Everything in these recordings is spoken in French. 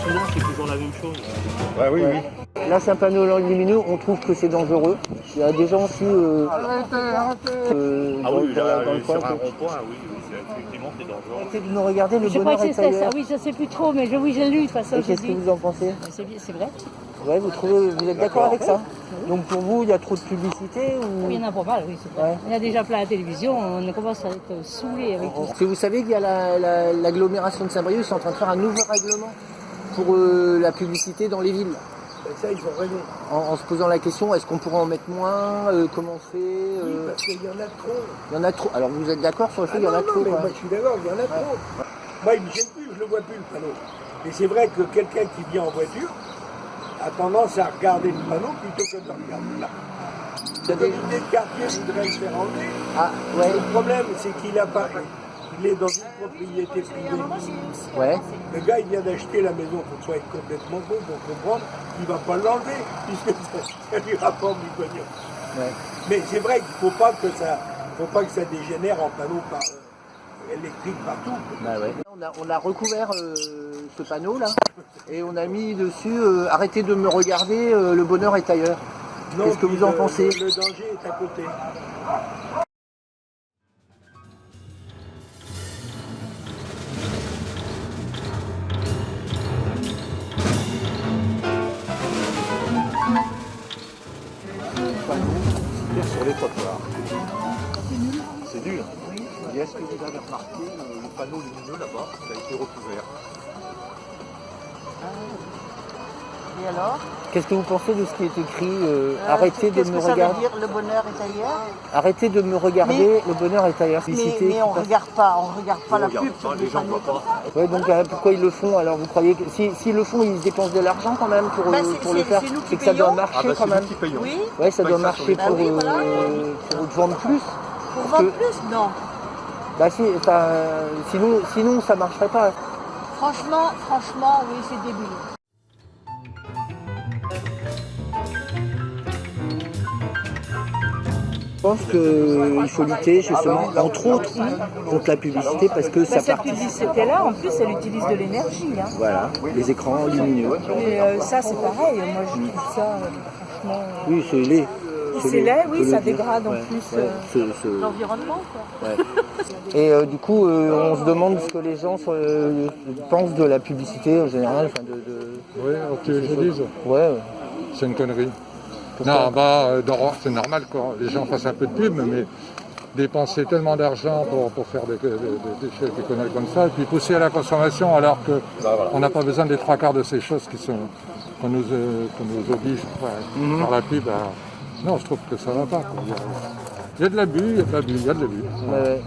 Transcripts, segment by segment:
souvent, c'est toujours la même chose. Ouais, oui, Ouais. Là, c'est un panneau lumineux, on trouve que c'est dangereux. Il y a des gens aussi Ah oui, là, dans le sur coin. un rond-point, oui, effectivement, c'est dangereux. Arrêtez de me regarder, le Je crois bonheur que est c'est ça, ailleurs. oui, je sais plus trop, mais oui, j'ai lu de toute façon. Et qu'est-ce que vous en pensez? C'est vrai. Ouais, vous êtes d'accord avec ça? Donc pour vous, il y a trop de publicité ou... Il y en a pas mal, oui, c'est vrai. Ouais. Il y en a déjà plein à la télévision, on commence à être saoulés avec tout ça. Est-ce que vous savez qu'il y a l'agglomération de Saint-Brieuc, ils sont en train de faire un nouveau règlement pour la publicité dans les villes. Et ça, ils ont rêvé. En se posant la question, est-ce qu'on pourrait en mettre moins? Comment on fait Oui, parce qu'il y en a trop. Il y en a trop. Alors vous êtes d'accord sur le fait qu'il y en a non, trop mais quoi. moi, je suis d'accord, il y en a trop. Moi, il ne me gêne plus, je ne le vois plus, le panneau. Et c'est vrai que quelqu'un qui vient en voiture a tendance à regarder le panneau plutôt que de regarder là. Le comité de quartier voudrait le faire enlever. Ah, ouais. Le problème, c'est qu'il a pas... Il est dans une propriété privée. Ouais. Le gars, il vient d'acheter la maison, il faut être complètement con pour comprendre qu'il ne va pas l'enlever, puisque ça lui rapporte du pognon. Ouais. Mais c'est vrai qu'il ne faut pas que ça dégénère en panneaux électriques partout. Bah ouais. On a recouvert ce panneau là et on a mis dessus arrêtez de me regarder, le bonheur est ailleurs. Non, Qu'est-ce que puis vous en pensez? Le danger est à côté. Sur les trottoirs. C'est nul. Et est-ce que vous avez remarqué le panneau lumineux là-bas qui a été recouvert? Et alors Qu'est-ce que vous pensez de ce qui est écrit arrêtez de Qu'est-ce me que ça veut regarder? dire le bonheur est ailleurs? Arrêtez de me regarder, le bonheur est ailleurs. Mais Publicité, on qui regarde pas la Regarde pub pas, sur les les gens panneaux. voient pas. Ouais, donc pourquoi ils le font? Alors vous croyez que s'ils le font, ils dépensent de l'argent quand même pour, Bah, pour le faire? c'est nous qui C'est que ça doit payons. marcher Ah bah quand c'est même. nous qui payons. Oui, Ouais, ça Bah, doit ça, marcher sur les pour, oui, voilà. pour vendre plus. pour Parce vendre que- plus, non. Bah si, sinon ça marcherait pas. Franchement, oui, c'est débile. Je pense qu'il faut lutter justement, entre autres, contre la publicité parce que ça Cette participe. publicité-là, en plus, elle utilise de l'énergie. Hein. Voilà, les écrans lumineux. Et ça, c'est pareil. Moi, je trouve ça, franchement... Oui, c'est laid. C'est laid, oui, faut le ça dire. dégrade en Ouais, plus. ouais, L'environnement, quoi. ouais. Et du coup, on se demande ce que les gens pensent de la publicité en général. Enfin, Oui, ok, je dis. Ouais. C'est une connerie. Non, c'est normal que les gens fassent un peu de pub, mais dépenser tellement d'argent pour faire des conneries comme ça, et puis pousser à la consommation alors qu'on n'a pas besoin des trois quarts de ces choses qu'on nous oblige à faire la pub. Non, je trouve que ça va pas. Il y a de l'abus, il y a de l'abus, il y a de l'abus. Ouais.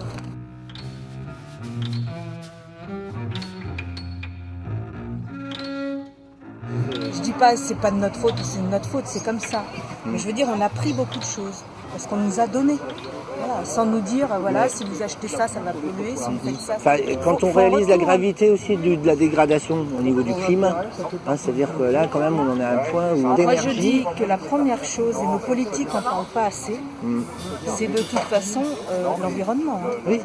Je dis pas c'est pas de notre faute ou c'est de notre faute, c'est comme ça. Mais je veux dire, on a pris beaucoup de choses parce qu'on nous a donné. Voilà, sans nous dire, voilà, si vous achetez ça, ça va polluer, si vous faites ça... Enfin, quand on réalise la gravité aussi de la dégradation au niveau du climat, hein, c'est-à-dire que là, quand même, on en est à un point où Moi, je l'énergie... dis que la première chose, et nos politiques n'en parlent pas assez, c'est de toute façon l'environnement. Hein. Oui.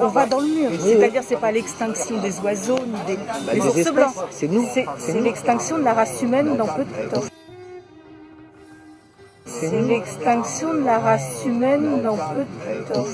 On va dans le mur. C'est-à-dire, c'est pas l'extinction des oiseaux ni des ours espèces, blancs. c'est nous. C'est l'extinction de la race humaine dans peu de temps. C'est l'extinction de la race humaine dans peu de temps.